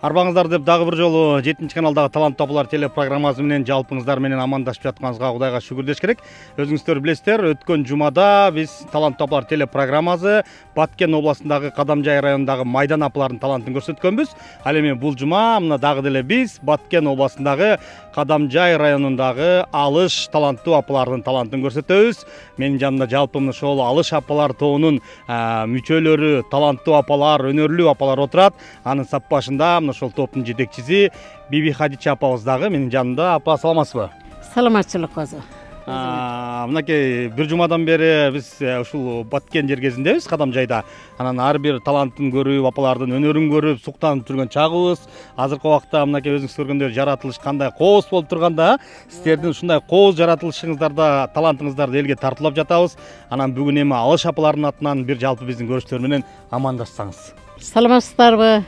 Арбаңыздар деп дагы бир жолу 7-чи каналдагы таланттуу апалар телепрограммасы менен жалпыңыздар менен амандашып жатканыбызга Кудайга шүгүрдөш керек. Өзүңүздөр билесиздер, өткөн жумада биз таланттуу апалар телепрограммасы Баткен областындагы Кадамжай районундагы Майдан апалардын талантын көрсөткөнбүз. Ал эми бул жума мына дагы деле биз Баткен областындагы Кадамжай районундагы Алыш таланттуу апалардын талантын көрсөтөбүз. Менин жанымда жалпы ошол Алыш апалар тобунун мүчөлөрү, таланттуу апалар, өнөрлүү апалар отурат. Анын сап башында ошол топтун жетекчиси Биби Хадича апабыз дагы менин жанымда. Апа, саламатсызбы? Саламатчылык кызы. Мынакей бир жумадан бери биз ушул Баткен жергесиндебиз, Кадамжайда. Анан ар бир талантын көрүп, апалардын өнөрүн көрүп, суктанып жүргөн чагыбыз. Азыркы убакта мынакей өзүңүз көргөндөй жаратылыш кандай кооз болуп турганда, сиздердин ушундай кооз жаратылышыңыздарда, талантыңыздарды элге тартуулап жатабыз. Анан бүгүн эми Алыш апалардын атынан бир жалпы биздин көрүүчүлөр менен амандашсаңыз. Саламатсыздарбы?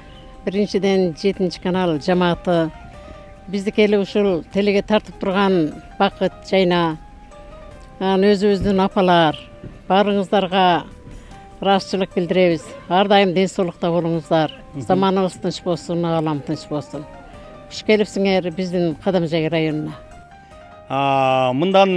Биринчиден 7-чи канал жамааты биздики эле ушул телеге тартып турган Бакыт, Жайна, өзүбүздүн апалар баарыңыздарга ыраазычылык билдиребиз. Ар дайым ден соолукта болуңуздар. Заманыбыз тынч болсун, аалам тынч болсун. Куш келипсиңер биздин Кадамжай районуна. Мындан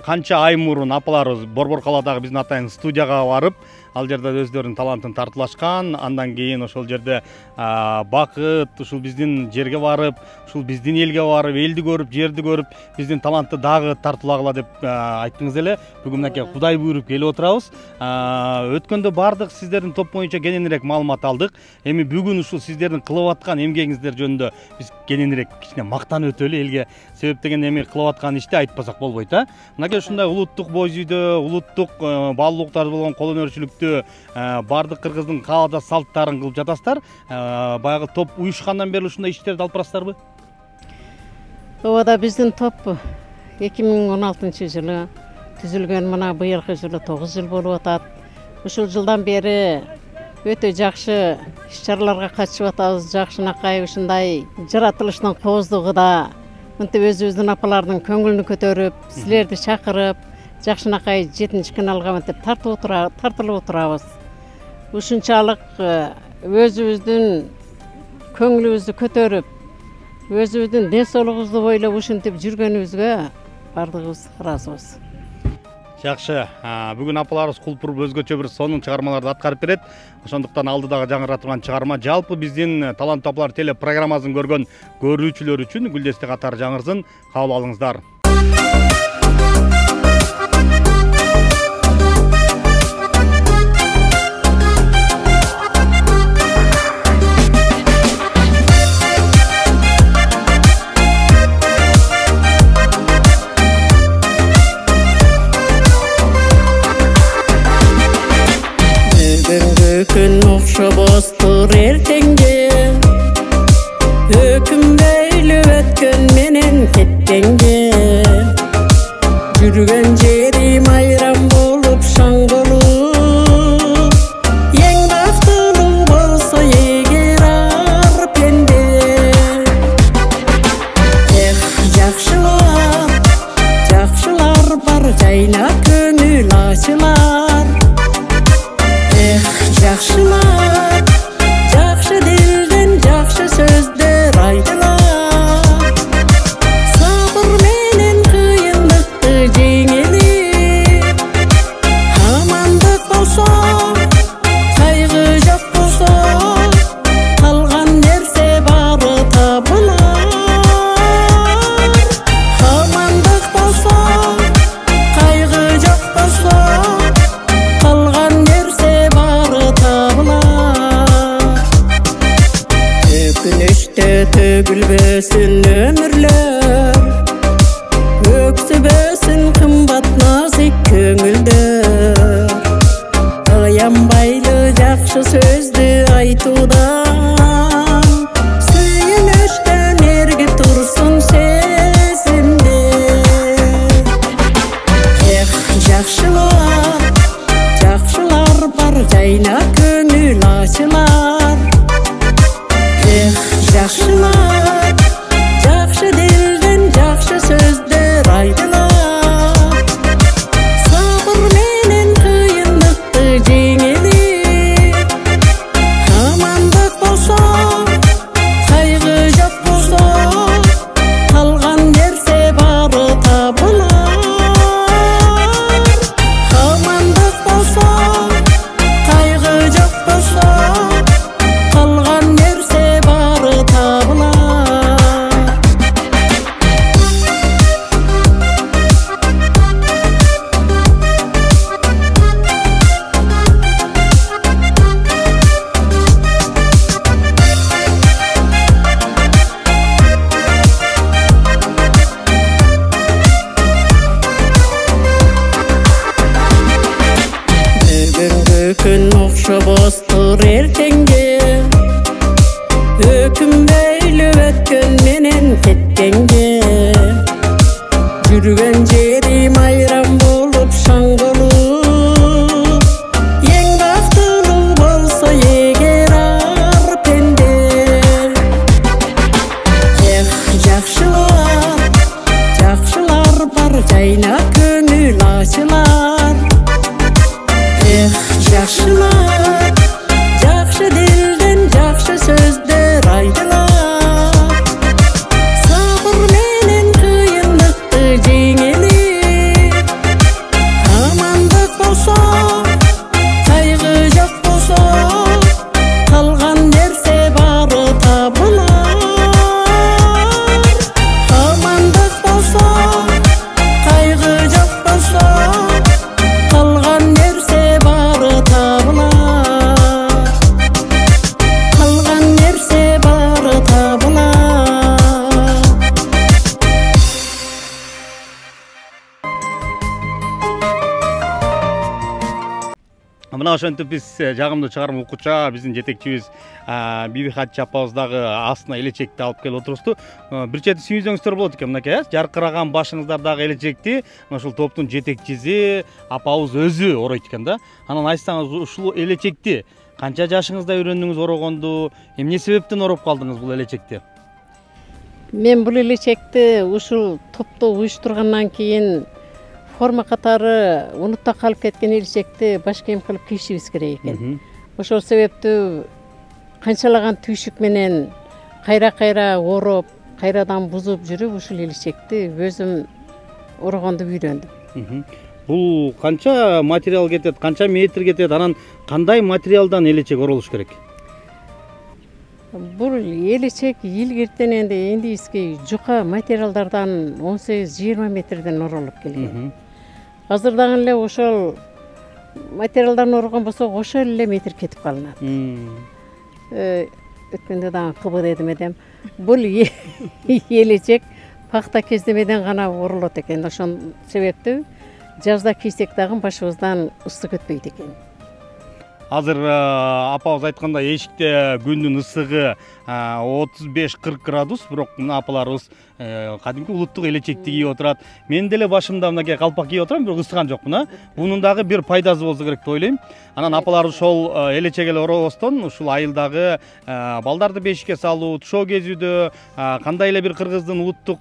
канча ай мурун апаларыбыз Борбор калаадагы биздин атайын студияга барып, ал жерде өздөрүнүн талантын тартуулашкан. Андан кийин ошол жерде Бакыт ушул биздин жерге барып, ушул биздин элге барып, элди көрүп, жерди көрүп, биздин талантты дагы тартуулагыла деп айттыңыз эле. Бүгүн мынакей Кудай буйруп келип отурабыз. Өткөндө бардык сиздердин топ боюнча кененирээк маалымат алдык. Эми бүгүн ушул сиздердин кылып аткан эмгегиңиздер жөнүндө биз кененирээк кичине мактанып өтөлү элге. Себеп деген эми кылып аткан ишти айтпасак болбойт, Мынакей ушундай улуттук бой зүйдө, улуттук баалуулуктар болгон кол өнөрчүлүктү бардык кыргыздын каада салттарын кылып жатасыздар. Баягы топ уюшкандан бери ушундай иштерди алып барасыздарбы? Ооба, биздин топ 2016-жылы түзүлгөн, мына быйылкы жылы 9 жыл болуп атат. Ушул жылдан бери өтө жакшы иш-чараларга катышып атабыз. Жакшынакай ушундай жаратылыштын кооздугуда мынтип өзүбүздүн апалардын көңүлүн көтөрүп, силерди чакырып, жакшынакай 7-чи каналга мынтип тартылып отурабыз. Ушунчалык өзүбүздүн көңүлүбүздү көтөрүп, өзүбүздүн ден соолугубузду бойлоп ушинтип жүргөнүбүзгө бардыгыбыз ыраазыбыз. Жакшы. Бүгүн апаларыбыз кулпуруп өзгөчө бир сонун чыгармаларды аткарып берет. Ошондуктан алдыдагы жаңыра турган чыгарма жалпы биздин таланттуу апалар телепрограммасын көргөн көрүүчүлөр үчүн гүлдесте катары жаңырсын. Кабыл алыңыздар. Күн окшобостур эртеңге, өкүнбөйлү өткөн менен кеткенге. Жүргөн жерим айран болуп шаңголуп, эң бактылуу болсо эгер ар пенде. Жакшылар бар жайна көңүл ачылар. Жакшылар, жакшы дилден жакшы сөздөр айтылар. Сабыр менен кыйындыкты жеңилип, амандык болсо, кайгы жок болсо, калган нерсе бары табылар. Амандык болсо, кайгы жок болсо, калган нерсе Өкүнүштө төгүлбөсүн өмүрлөр, өксүбөсүн кымбат назик көңүлдөр. Аянбайлы жакшы сөздү айтуудан, сүйүнүштөн эргип турсун сезимде. Жакшылар бар жайна көңүл ачылар. Жакшылар, жакшы дилден жакшы сөздөр айтылар. Сабыр менен кыйындыкты жеңилип, амандык болсо, Turmuşubuzdur ertenge Ökünbeylü ötken menen ketkenге Жүрген жерим айран болуп шаң болуп Ең бактылуу болсо эгер ар пенде Жакшылар бар жайна көңүл ачылар Жакшылар жакшы делден жакшы сөздөр айтылар Сабыр менен кыйындыкты жеңелеп Амандык болсо кайгы жок болсо калган нерсе бары табылар Амандык болсо кайгы жок болсо калган нерсе бары табылар Калган нерсе бары табылар Мына ошентип биз жагымдуу чыгарым укуча биздин жетекчибиз Биби Хатча апабыз дагы астына элечекти алып келип отурубузду. Бир чети сүйүнсөңүздөр болот экен мынакей, жаркыраган башыңыздардагы элечекти ушул топтун жетекчиси апабыз өзү оройт экен да. Анан айтсаңыз ушул элечекти канча жашыңызда үйрөндүңүз орогонду, эмне себептен ороп калдыңыз бул элечекти? Мен бул элечекти ушул топту уюштургандан кийин форма катары унутта калып кеткен элечекти баш кийим кылып кийишибиз керек экен. Ошол себептүү канчалаган түйшүк менен кайра ороп, кайрадан бузуп жүрүп ушул элечекти өзүм орогонду үйрөндүм. Бул канча материал кетет, канча метр кетет, анан кандай материалдан элечек оролуш керек? Бул элечек илгертен эндиски жука материалдардан 18-20 метрден оролуп келген. Азыр дагы эле ошол материалдан орогон болсо ошол эле метр кетип калынат. Өткөндө дагы кыбы дедим эдем. Бул элечек пахта кездемеден гана оролот экен. Ошол себептүү жазда кийсек дагы башыбыздан ысык өтпөйт экен. Азыр апабыз айткандай эшикте күндүн ысыгы 35-40 градус, бирок мына апаларыбыз кадимки улуттук элечекти кийип отурат. Мен деле башымда мынакей калпак кийип отурам, бирок ысыган жокмун. Бунун дагы бир пайдасы болсо керек деп ойлойм. Анан апаларыбыз ошол элечек эле оробостон ушул айылдагы балдарды бешикке салуу, тушоо кезүүдө кандай эле бир кыргыздын улуттук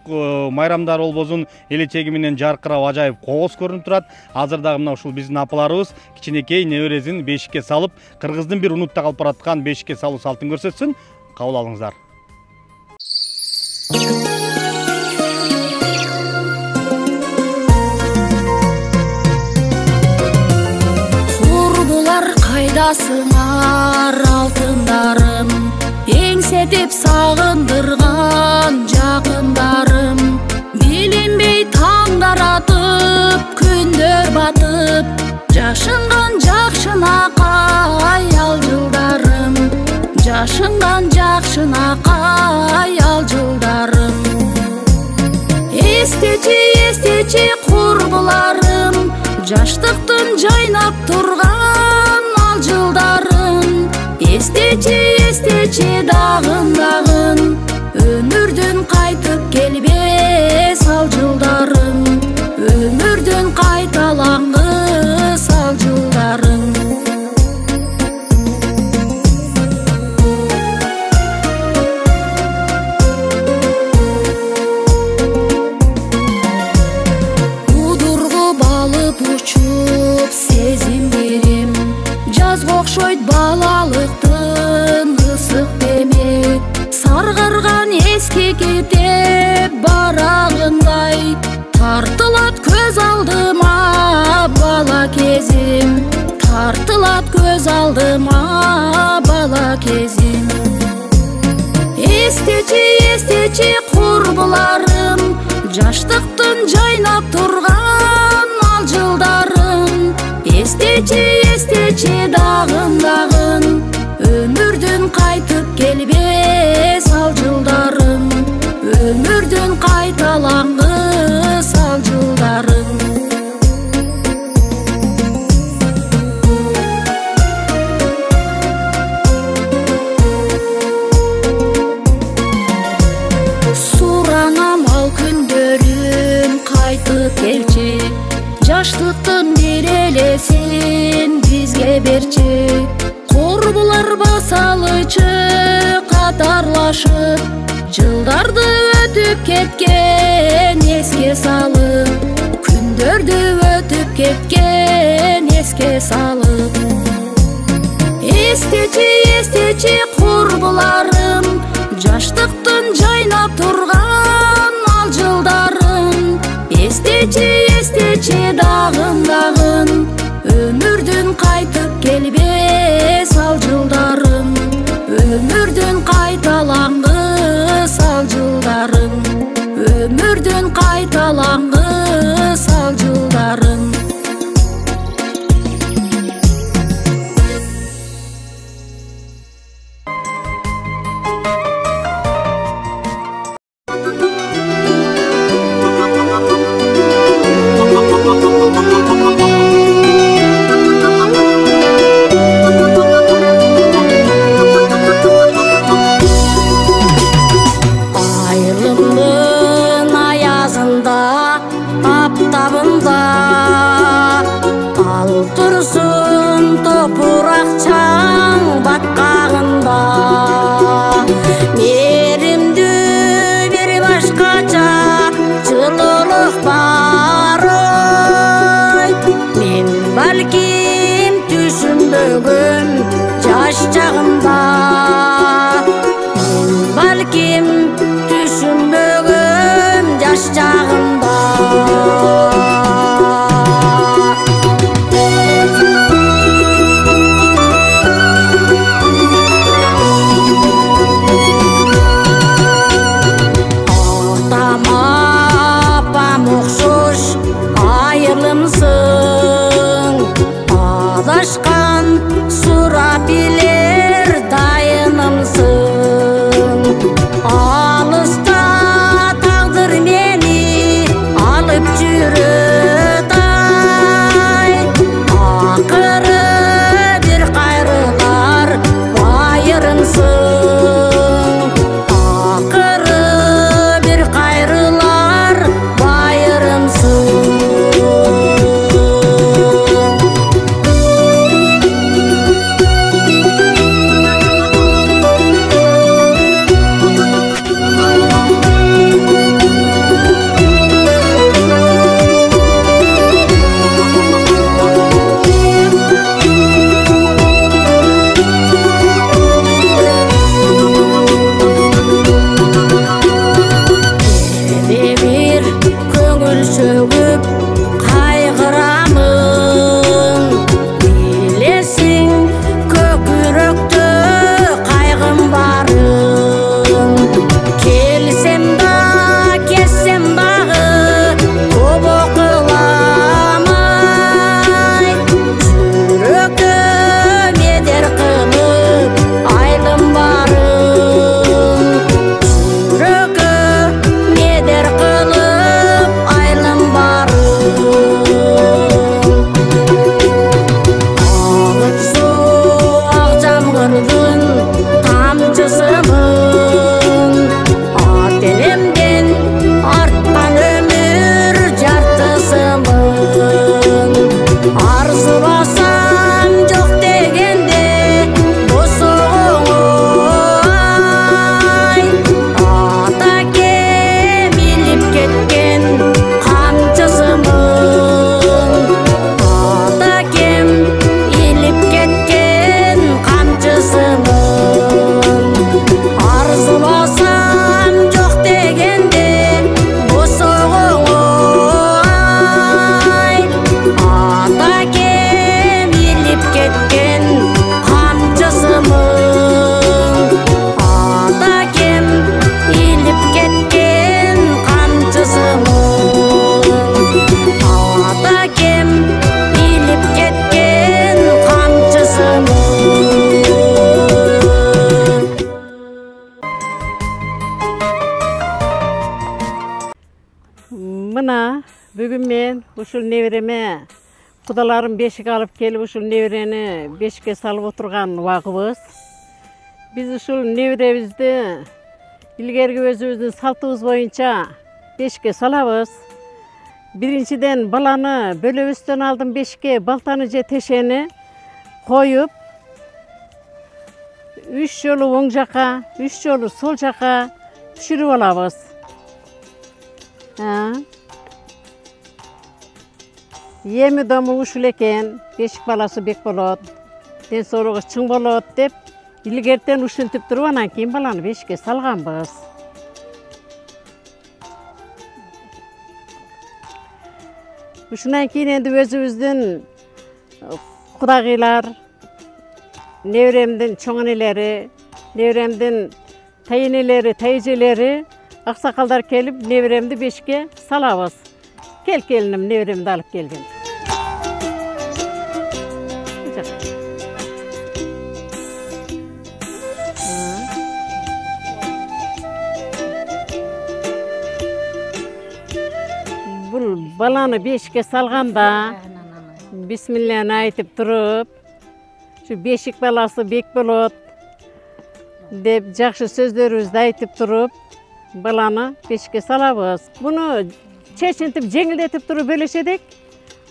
майрамдары болбосун элечеги менен жаркырап ажайып когос көрүнүп турат. Азыр дагы мына ушул биздин апаларыбыз кичинекей небересин бешикке салып, кыргыздын бир унутта калып бараткан бешикке салуу салтын көрсөтсүн. Кабыл алыңыздар. Курбулар кайдасыңар алтындарым, эңсетип сагындырган жакындарым, билинбей таңдар атып, күндөр батып, жашынган жакшынакай ал жылдарым, жашынган жакшынакай ал жылдарым. Эстечи курбуларым, жаштыктын жайнап турган ал жылдарын. Эстечи дагын өмүрдүн кайтып келбес ал жылдарын, өмүрдүн кайталангыс ал жылдарын. Учуп сезимдерим, жазга окшойт балалыктын ысык деме, саргырган эски китеп барагындай, тартылат көз алдыма бала кезим, тартылат көз алдыма бала кезим. Эстечи курбуларым, жаштыктын жайнап турган ал жылдарын. Эстечи дагын өмүрдүн кайтып келбес ал жылдарын, өмүрдүн кайталангыс ал жылдарын. жаштыктын бир элесин бизге берчи. Курбулар басалычы катарлашып, жылдарды өтүп кеткен эске салып, күндөрдү өтүп кеткен эске салып. Эстечи, эстечи курбуларым, жаштыктын жайнап турган ал жылдарын. Эстечи, эстечи дагын дагын, өмүрдүн кайтып келбес ал жылдарын. Өмүрдүн кайталангыс ал жылдарын. Өмүрдүн кайталангыс ал жылдарын. Balkim düşünbөгөм жаш чагымда, балким düşünbөгөm жаш чагымда. Атама апам окшош айырылымсың, адашкан сурап билер дайынымсың. Алыста тагдыр мени алып жүрөт-ай, акыры бир кайрылар байырымсың. Акыры бир кайрылар байырымсың. Bir köngül sөгүp кайгырамын, билесиң көкүрөктө кайгым барын. Келсем да кетсем дагы көбө кыламай, жүрөккө медер кылып айылым барын. Жүрөккө медер кылып айылым барын. Агып суу ак жамгырдын тамчысымын, ат энемден арткан өмүр жартысымын. Арзыбасам жок дегенде босогоңой, ата кем илип кеткен камчысымын. Ата кем илип кеткен камчысымын. Арзыбасам жок дегенде босогоңой, ата кем илип кеткен камчысымын. Ата кем илип кеткен камчысымын. Ата кем илип кеткен камчысымын. Мына бүгүн мен ушул небереме кудаларым бешик алып келип ушул неберени бешикке салып отурган убагыбыз. Биз ушул неберебизди илгерки өзүбүздүн салтыбыз боюнча бешикке салабыз. Birinciden balаны bölөбөстөн алдын бешикке балтаны же тешени коюп, 3 жолу оң жака, 3 жолу сол жака түшүрүп алабыз. Эми дому ушул экен, бешик баласы бек болот, ден соолугу чың болот деп илгертен ушинтип туруп анан кийин баланы бешикке салганбыз. Ушундан кийин энди өзүбүздүн кудагыйлар, неберемдин чоң энелери, неберемдин тайенелери, тайжелери, аксакалдар келип неберемди бешикке салабыз. Кел келиним, неберемди алып келгин. Бул баланы бешикке салганда бисмилланы айтып туруп, şu бешик баласы бек болот деп жакшы сөздөрүбүздү айтып туруп, баланы бешикке салабыз. Буну чечинтип, жеңилдетип туруп бөлөшөдүк.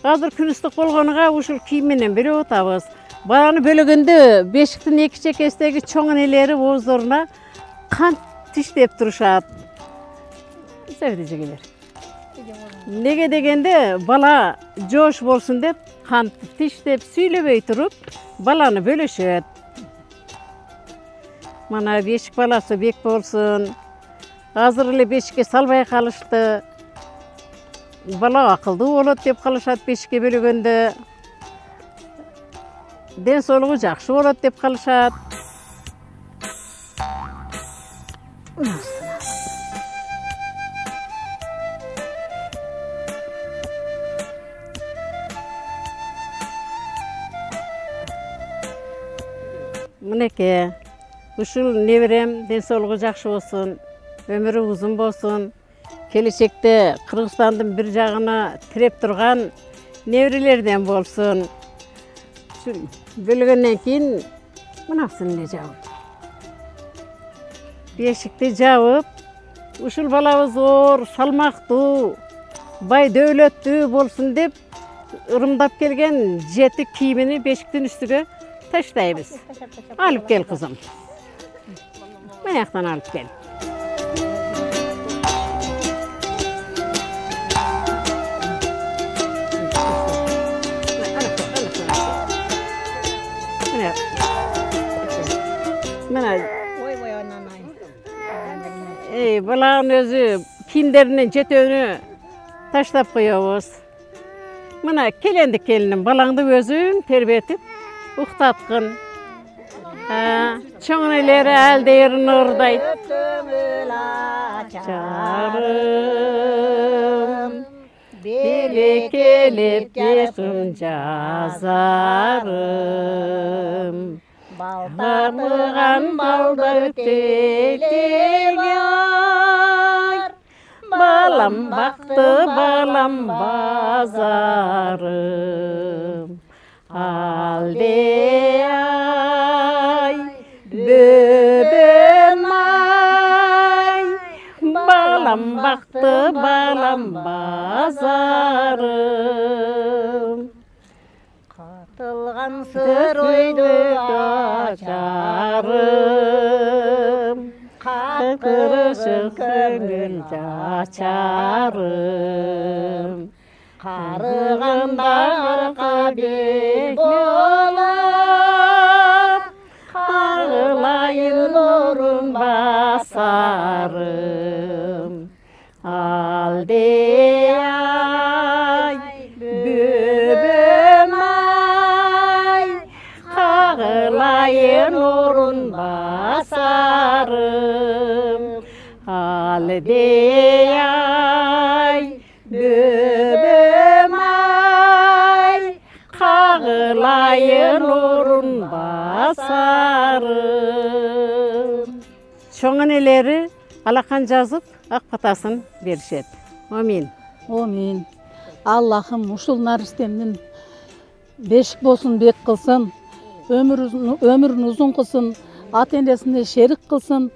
Азыр күн ыстык болгонуга ушул кийим менен бөлөп атабыз. Баланы бөлөгөндө бешиктин эки чекесиндеги чоң энелери ооздоруна кант тиштеп турушат. Неге дегенде бала жоош болсун деп кант тиштеп сүйлөбөй туруп баланы бөлөшөт. Мана бешик баласы бек болсун. Азыр эле бешикке салбай калышты. Бала акылдуу болот деп калышат бешикке бөлөгөндө. Ден соолугу жакшы болот деп калышат. Мынеке, ушул неберем ден соолугу жакшы болсун, өмүрү узун болсун. Келечекте Кыргызстандын бир жагына тиреп турган неберелерден болсун. Ушул бөлгөндөн кийин мынасын эле жабып. Бешикти жабып, ушул балабыз оор, салмактуу, бай дөөлөттүү болсун деп ырымдап келген 7 кийимини бешиктин үстүгө таштайбыз. Алып кел кызым. Маяктан алып кел. Баланын өзү кийимдеринин жетөөнү таштап коебуз. Мына келенди келиним, балаңды өзүң тербетип уктаткын. Чоң энелери алдейрин ырдайт. Жарым, белекелеп кешим жазарым. Балдырган балда өтелең, балам бакты, балам базарым. Алдей, бөбөм ай, балам бакты, балам базарым. Катылган сыр ойду ачарым, кырышып көңүл жачарым. Карыганда арка бек болуп, кагылайын орун басарым. Алдей ай, бөбөм ай, кагылайын орун басарым. Алдей ай, бөбөм ай, кагылайын орун басарым. Чоң энелери алакан жазып, ак батасын беришет. Амин. Амин. Аллахым ушул наристемдин бешик болсун бек кылсын, өмүрүн узун кылсын, ата энесине шерик кылсын,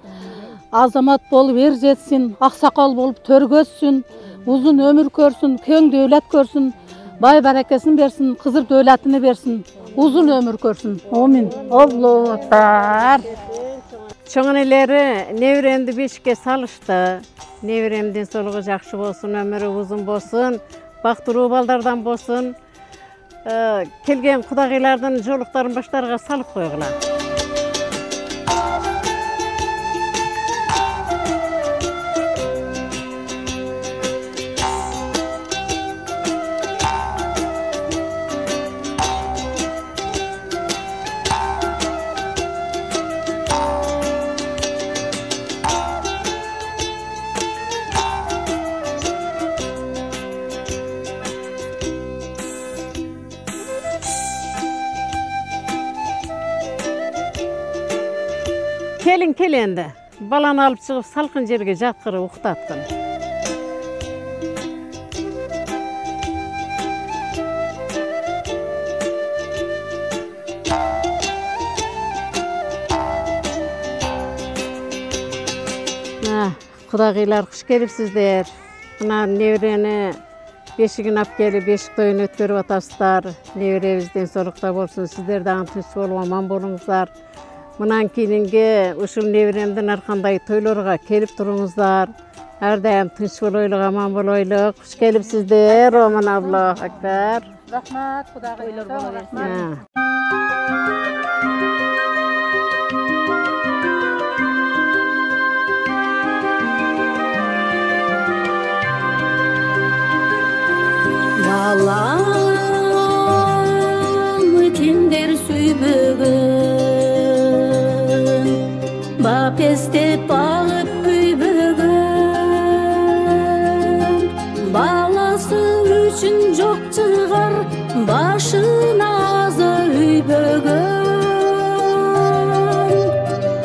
азамат болуп эр жетсин, аксакал болуп төргөзсүн. uzun ömür görsün, keng dövlet görsün, bay berekesini versin, kızır dövletini versin, uzun ömür görsün. Amin. Allahu Ekber. Çoğun ileri nevremdi beşikке salıştı. Nevremdin soluğu jakşı bolsun, ömürü uzun bolsun, baktıruu baldardan bolsun. Kelgen kudagılardan jolukların başlarına salıp koygular. Kelin endi. Balаны alıp çıkıp salkın jerge jatkırıp uktatkın. Kudagılar kış gelipsizler. Mına nevreni beşigin ap gelip beşik toyun ötkörüp atasızlar. Nevremizden solukta bolsun, sizler dağın tinç bolup aman bolуңуздар. Mınan keyingi uşul nevremden arkanday toylarga kelip turuңуздар. Her daim tinç boloyluk, aman boloyluk. Kuş gelipsizler, aman Allahu Ekber. Rahmat, kudagılar bola versin. Balamı kimdir süybөгөн, bap estep alıp küybөгön. Balası üçün jok çıgar, başına aza üybөгön.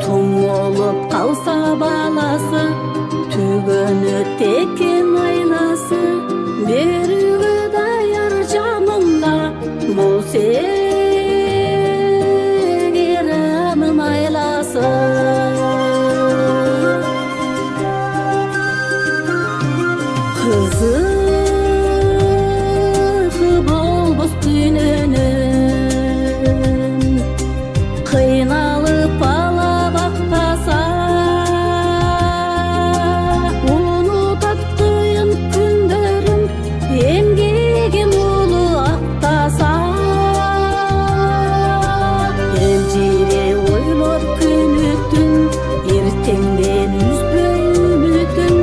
Tum olup kalsa balası, tügönü teken aylası. Berüge dayar canımda, bu segeremin aylası. Kızı bolbos tününün, kıynalıp ala baktasa, unutattıйын күндөрүм, эмгегим улуу актаса. Элжире ойлоп күнүтүн, эртеңден үзбөй үмүтүн.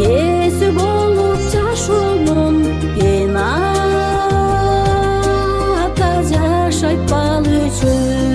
Эси болуп жашоомун, эн ата жашайт бал үчүн.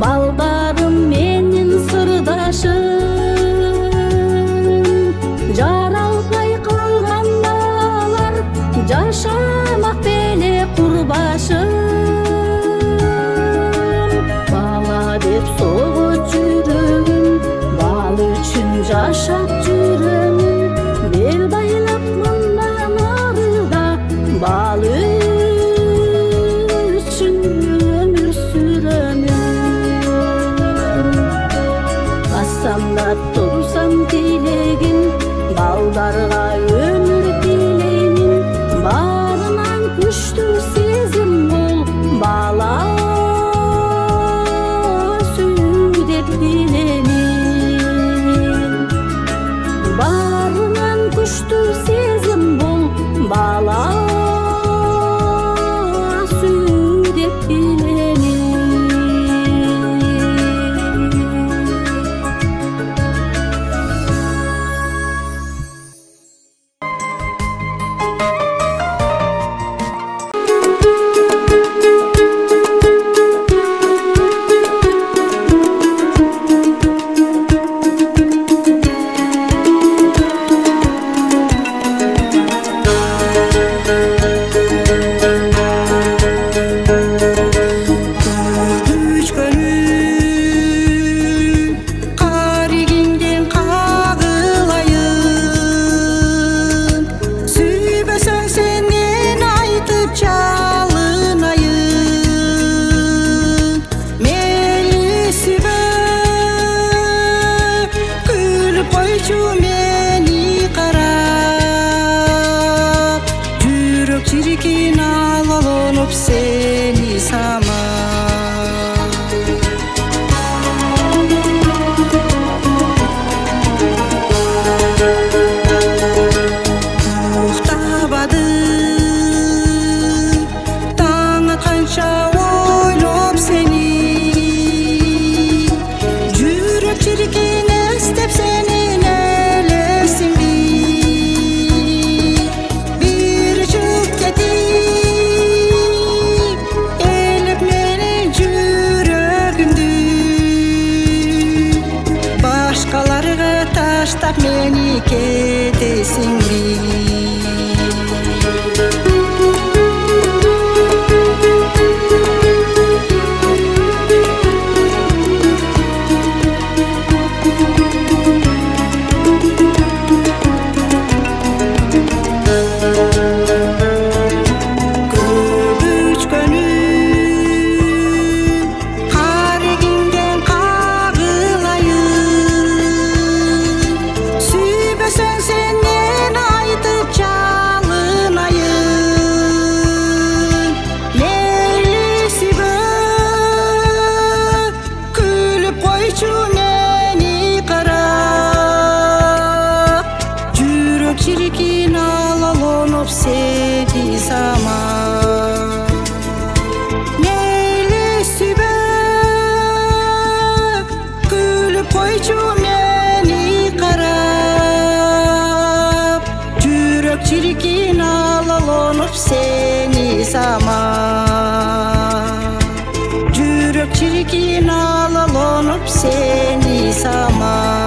Baldarım menin sırdaşım, jaralbay kalgan balar, jaşamak bele kurbaşım. Bala dep soğut жүрөгүм, bal üçün jaşap жүрөмүn. Bel baylap mындан arıda, bal üçün ömür sürömүn. Basamda tursam tilегим, baldarga ömür tilеймин. Barынан күчтүү сезим çirkin alalonup seni sama. Uxtabadı taң atqancha oylop seni. Жүрек çirkin istep seni nelesin bi. Bir çık ketip elip menin жүрөгүмдү. Başkalarga taştap meni ketesin bi. Çirkin alalonup seni sama. Meyli sübe gülüp koyçu meni karap. Жүрек çirkin alalonup seni sama. Жүрек çirkin alalonup seni sama.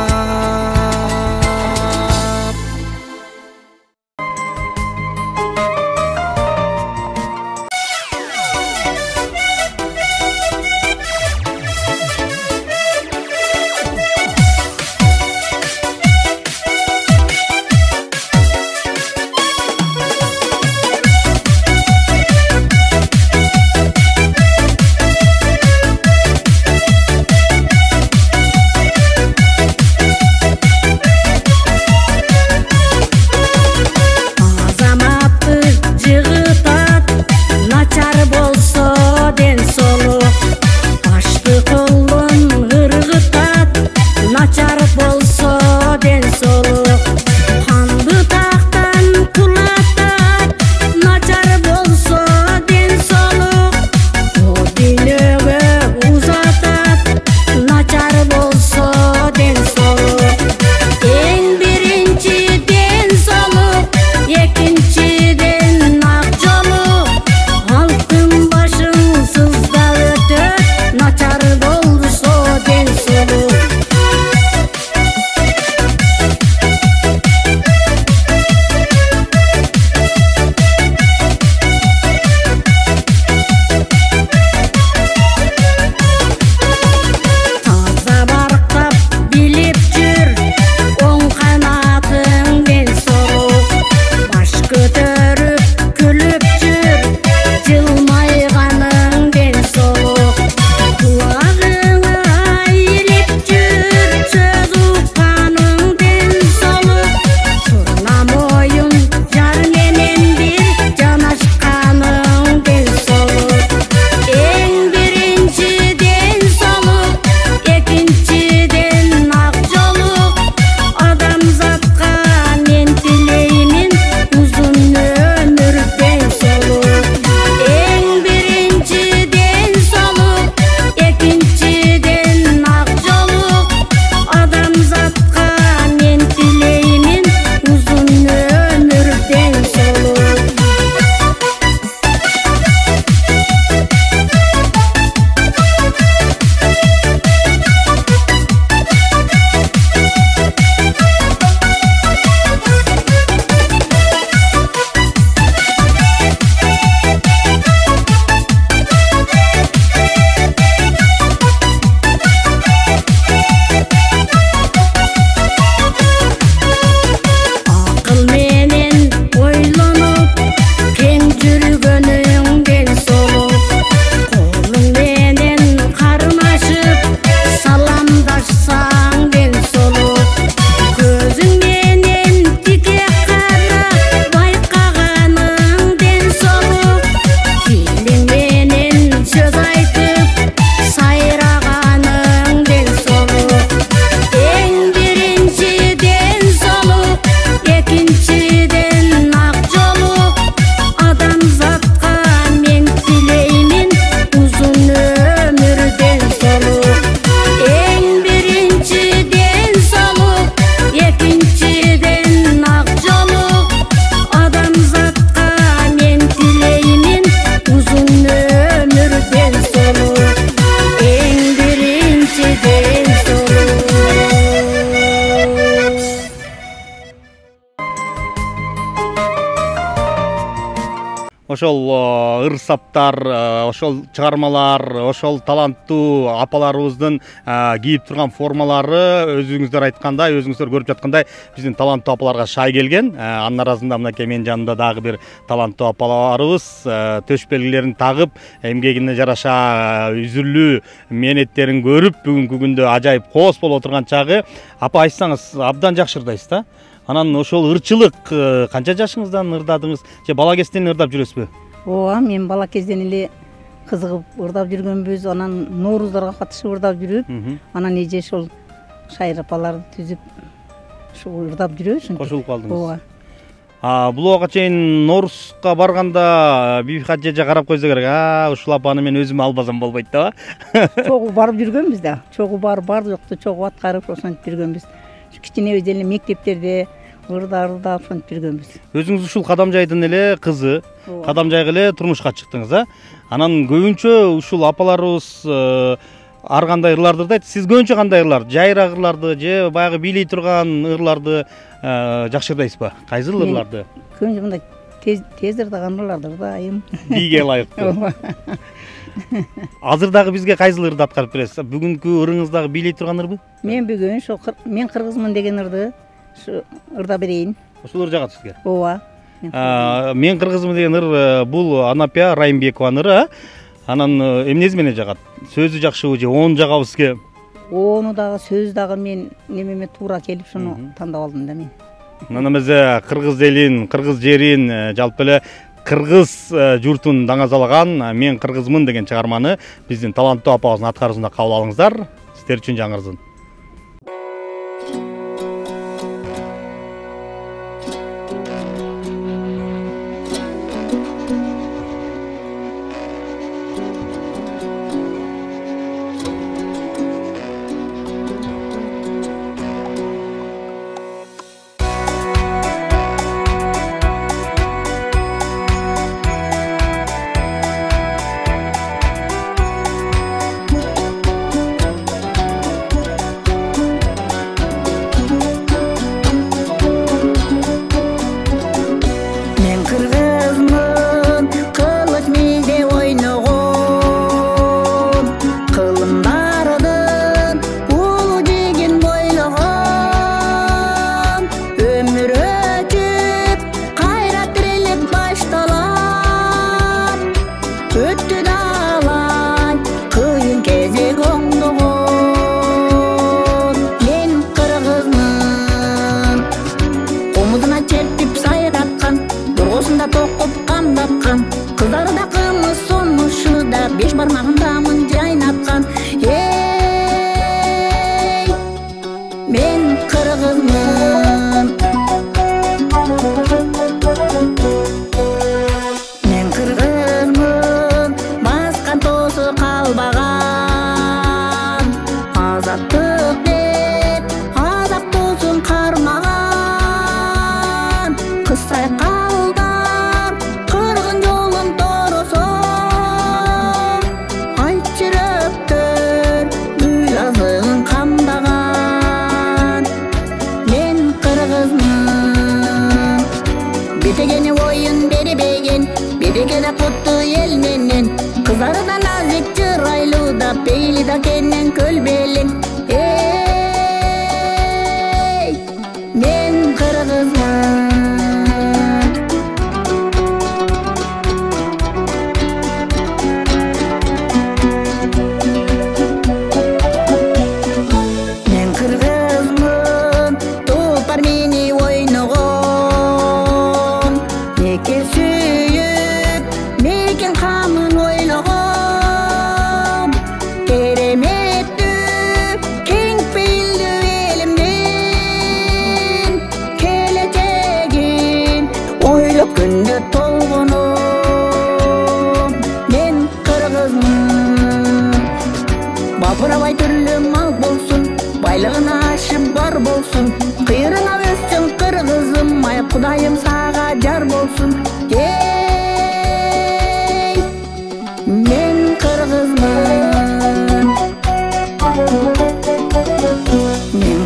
ошол ыр-саптар, ошол чыгармалар, ошол таланттуу апаларыбыздын кийип турган формалары өзүңүздөр айткандай, өзүңүздөр көрүп жаткандай биздин таланттуу апаларга шай келген. Анын арасында мынакей менин жанымда дагы бир таланттуу апаларыбыз төш белгилерин тагып, эмгегине жараша үзүрлүү мээнеттерин көрүп, бүгүнкү күндө ажайып коос болуп отурган чагы. Апа, айтсаңыз, абдан жакшы ырдайсыз да. Анан ошол ырчылык канча жашыңыздан ырдадыңыз? Же бала кезден ырдап жүрөсүзбү? Ооба, мен бала кезден эле кызыгып ырдап жүргөнбүз. Анан нооруздарга катышып ырдап жүрүп, анан эже ошол шайыр апаларды түзүп ушул ырдап жүрөбүз. Кошулуп калдыңыз. Ооба. Бул убакка чейин Ноорузга барганда Биби Хадижа карап койсо керек, ушул апаны мен өзүм албасам болбойт да. Чогуу барып жүргөнбүз да. Чогуу барып, бар жокту чогуу аткарып ошентип жүргөнбүз. Кичинебиз эле мектептерде ырдап ошентип жүргөнбүз. Өзүңүз ушул Кадамжайдын эле кызы, Кадамжайга эле турмушка чыктыңыз, Анан көбүнчө ушул апаларыбыз ар кандай ырларды ырдайт. Сиз көбүнчө кандай ырлар? Жайрак ырларды же баягы бийлей турган ырларды жакшы ырдайсызбы? Кайсы ырларды? Көбүнчө мындай тез ырдаган ырларды ырдайм. Бийге ылайыктуу. Азыр дагы бизге кайсы ырды аткарып бересиз? Бүгүнкү ырыңыз дагы бийлей турган ырбы? Мен бүгүн ошо мен кыргызмын деген ырды ырда берейин. Ушул ыр жагат сизге? Ооба. Мен кыргызмын деген ыр бул Анапия Райымбекованын ыры. Анан эмнеси менен жагат? Сөзү жакшыбы же оон жагабы сизге? Ону дагы сөз дагы мен немеме туура келип шуну тандап алдым да мен. Анан эмесе кыргыз элин, кыргыз жерин, жалпы эле кыргыз журтун даңазалаган "Мен кыргызмын" деген чыгарманы биздин таланттуу апабыздын аткаруусунда кабыл алыңыздар. Сиздер үчүн жаңырсын.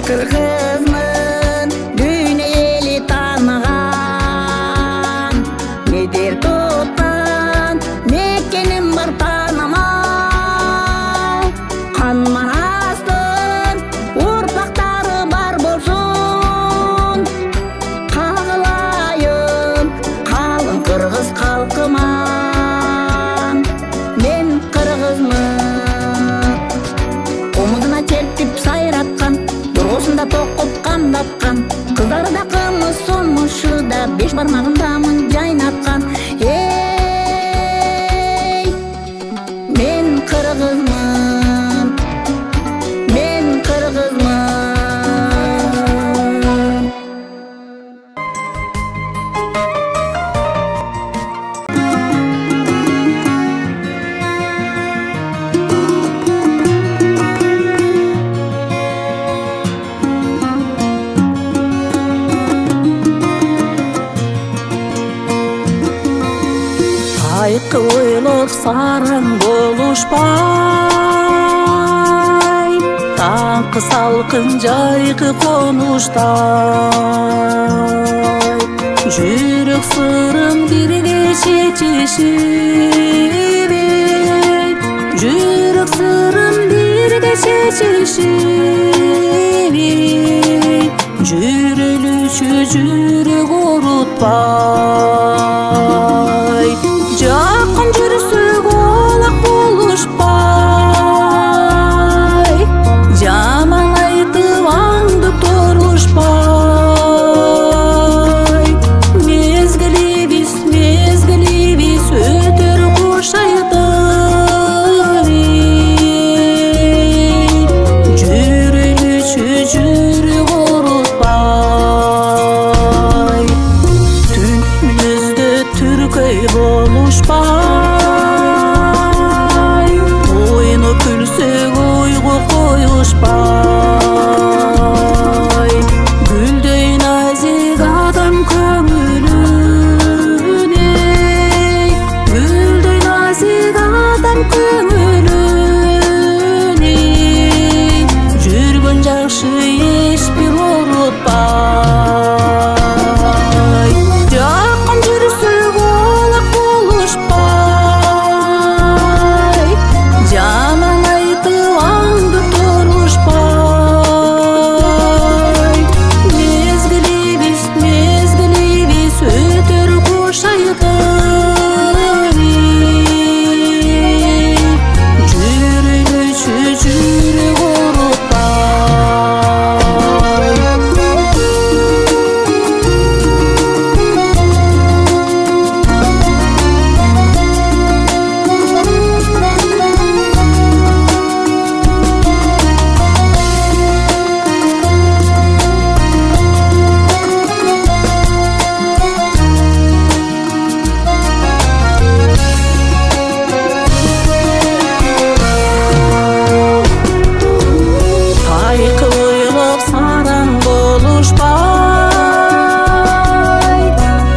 Kırgızmın düğüne eli tanıgan Nedir tutar бармагындамын жайнаткан. Мен кыргызмын, мен кыргызмын. Айкы ойлоп сараң болушпай, таңкы салкын жайкы конуштай. Жүрөк сырын бирге чечишибей, жүрөк сырын бирге чечишибей, жүрөлүчү жүрөк орутпай. Жакын жүрсөк олак болушпай, жаман айтып аңдып турушпай. Мезгилибиз өтөр кушайтып, жүрөлүчү жүрөк орутпай. Түнүбүздө түркөй болушпай, ойнуп күлсөк ойго коюшпай. Гүлдөй назик адам көңүлүнө, гүлдөй назик адам көңүлүнө, жүргөн жакшы эч бир орутпай. Жакын жүрсөк олак болушпай, жаман айтып аңдып турушпай. Мезгилибиз өтөр кушайтып, жүрөлүчү жүрөк орутпай. Айкы ойлоп сараң болушпай,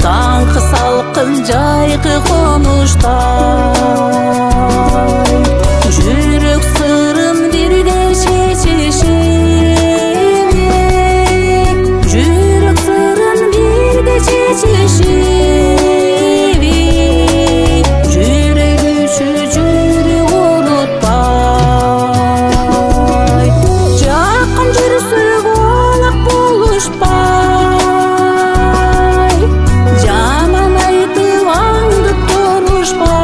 таңкы салкын жайкы конуштай. Жүрөк сырын бирге чечишибей, жүрөк сырын бирге чечишибей, жүрөлүчү жүрөк орутпай. Жакын жүрсөк олак болушпай, жаман айтып аңдып турушпай.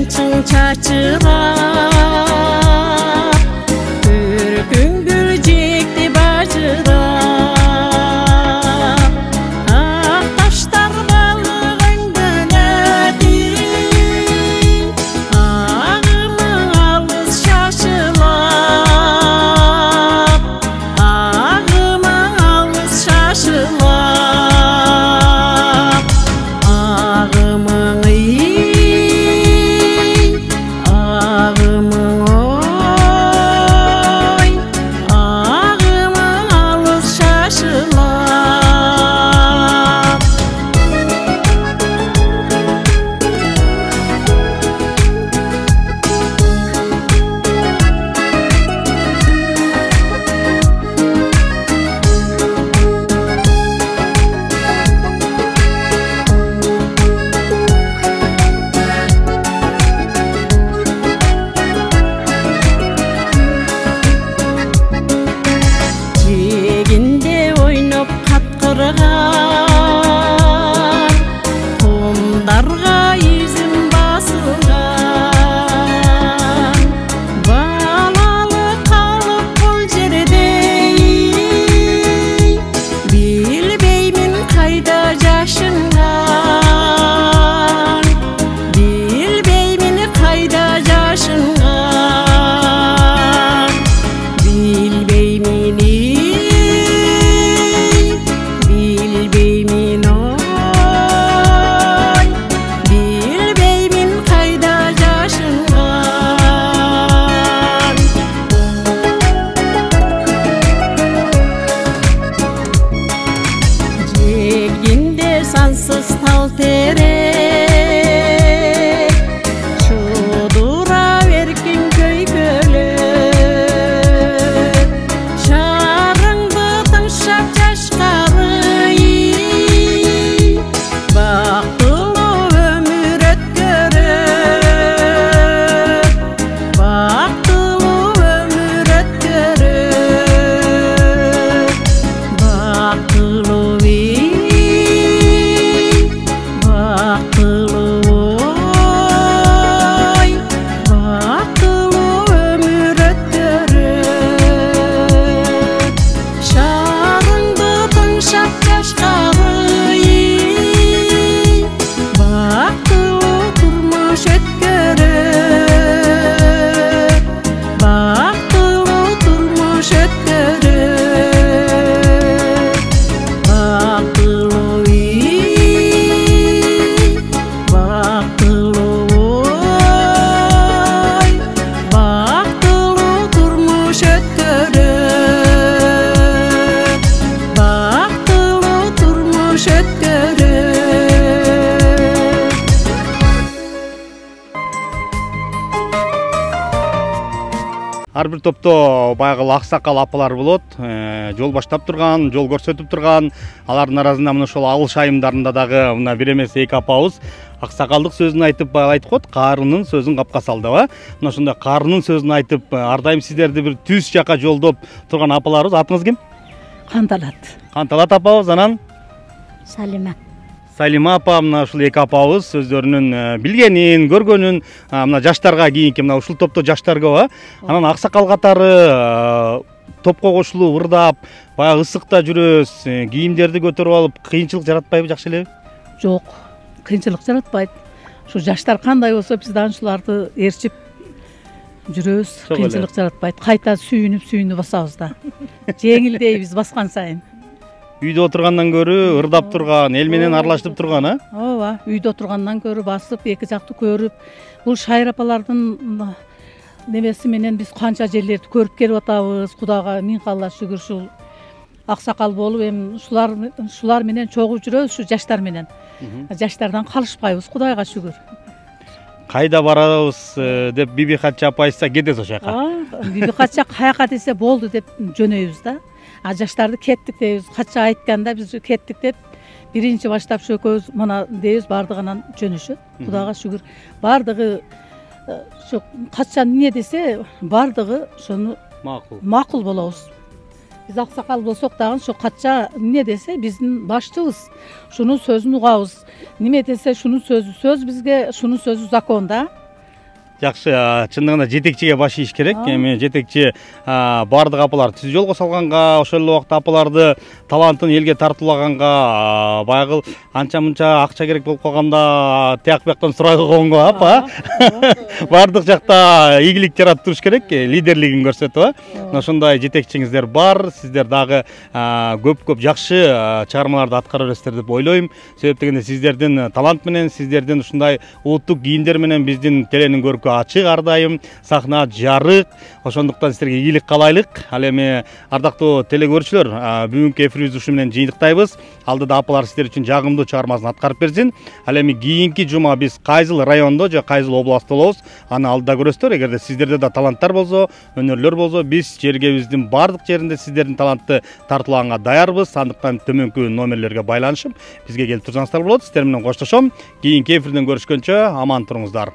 тамчың чачырап көркің гүлжекти бажырап ак таштар балыгыңдын өтү агымың алыс шашылап агымың алыс шашылап агымың агымың ой агымың алыс шашылап жегінде ойноп қатқырған құмдарға изім басылған балалы қалып бұл жерде білбеймін қайда жашынған білбеймін қайда жашынған білбеймін bilbeymin oy bilbeymin kayda yaşıngan Jeginde sansız tal terek Şudura verkin köy kölek Şarыңды тыңшап жашқары бақытлы өмір өткөріп бақытлы өмір өткөріп бақытлы бақытлы ой бақытлы өмір өткөріп шарыңды тыңшап жашқары бақытлы тұрмыш өткөріп бақытлы тұрмыш өткөріп бақытлы бақытлы ой бақытлы тұрмыш өткөріп бақытлы тұрмыш өткөріп ар бир топто баягы аксакал апалар болот, жол баштап турган, жол көрсөтүп турган, алардын арасында мына ошол алыш айымдарында дагы мына бир эмес эки апабыз аксакалдык сөзүн айтып баягы айтып коет, каарынын сөзүн капка сал деп, мына ошондой каарынын сөзүн айтып, ар дайым сиздерди бир түз жака жолдоп турган апаларыбыз. Атыңыз ким? Канталат. Канталат апабыз, анан Салима. Салима апа, мына ушул эки апабыз өздөрүнүн билгенин, көргөнүн мына жаштарга кийинки мына ушул топто жаштар көп, анан аксакал катары топко кошулуп ырдап, баягы ысыкта жүрөбүз, кийимдерди көтөрүп алып, кыйынчылык жаратпайбы, жакшы элеби? Жок, кыйынчылык жаратпайт. Ушу жаштар кандай болсо биз дагы ушуларды ээрчип жүрөбүз, кыйынчылык жаратпайт. Кайта сүйүнүп басабыз да. Жеңилдейбиз баскан сайын. Үйдө отургандан көрү ырдап турган, эл менен аралашып турган, Ооба, үйдө отургандан көрү басып, эки жакты көрүп, бул шайыр апалардын немеси менен биз канча жерлерди көрүп келип атабыз. Кудайга миң калла шүгүр ушул аксакал болуп эми ушулар менен чогуу жүрөбүз, ушу жаштар менен. Жаштардан калышпайбыз, Кудайга шүгүр. Кайда барабыз деп Биби Катча апа айтса кетесиз ошол жака. Биби Катча каяка десе болду деп жөнөйбүз да. Жаштарды кеттик дейбиз. Катча айтканда биз кеттик деп биринчи баштап экөөбүз мына дейбиз, бардыгынан жөнөшөт. Кудайга шүгүр. Бардыгы ошо катча эмне десе бардыгы ошону макул болобуз. Биз аксакал болсок дагы ошо катча эмне десе биздин баштыбыз. Шунун сөзүн угабыз. Неме десе шунун сөзү сөз бизге, шунун сөзү закон да. Жакшы, чындыгында жетекчиге баш ийиш керек. Эми жетекчи бардык апалар түз жолго салганга, ошол эле убакта апаларды талантын элге тартуулаганга, баягы анча-мынча акча керек болуп калганда тияк бияктан сурай койгонго апа. Бардык жакта ийгилик жаратып туруш керек, лидерлигин көрсөтүп, ошондой жетекчиңиздер бар. Сиздер дагы көп жакшы чыгармаларды аткара бересиздер деп ойлойм. Себеп дегенде сиздердин талант менен, сиздердин ушундай улуттук кийимдер менен биздин теленин көркү ачык ар дайым, сахна жарык. Ошондуктан сиздерге ийгилик каалайлык. Ал эми ардактуу телекөрүүчүлөр, бүгүнкү эфирибизди ушу менен жыйынтыктайбыз. Алдыда апалар сиздер үчүн жагымдуу чыгармасын аткарып берсин. Ал эми кийинки жума биз кайсыл райондо же кайсыл областта болобуз, аны алдыда көрөсүздөр. Эгерде сиздерде да таланттар болсо, өнөрлөр болсо, биз жергебиздин бардык жеринде сиздердин талантты тартуулаганга даярбыз. Андыктан төмөнкү номерлерге байланышып бизге келип турсаңыздар болот. Сиздер менен коштошом. Кийинки эфирден көрүшкөнчө аман туруңуздар.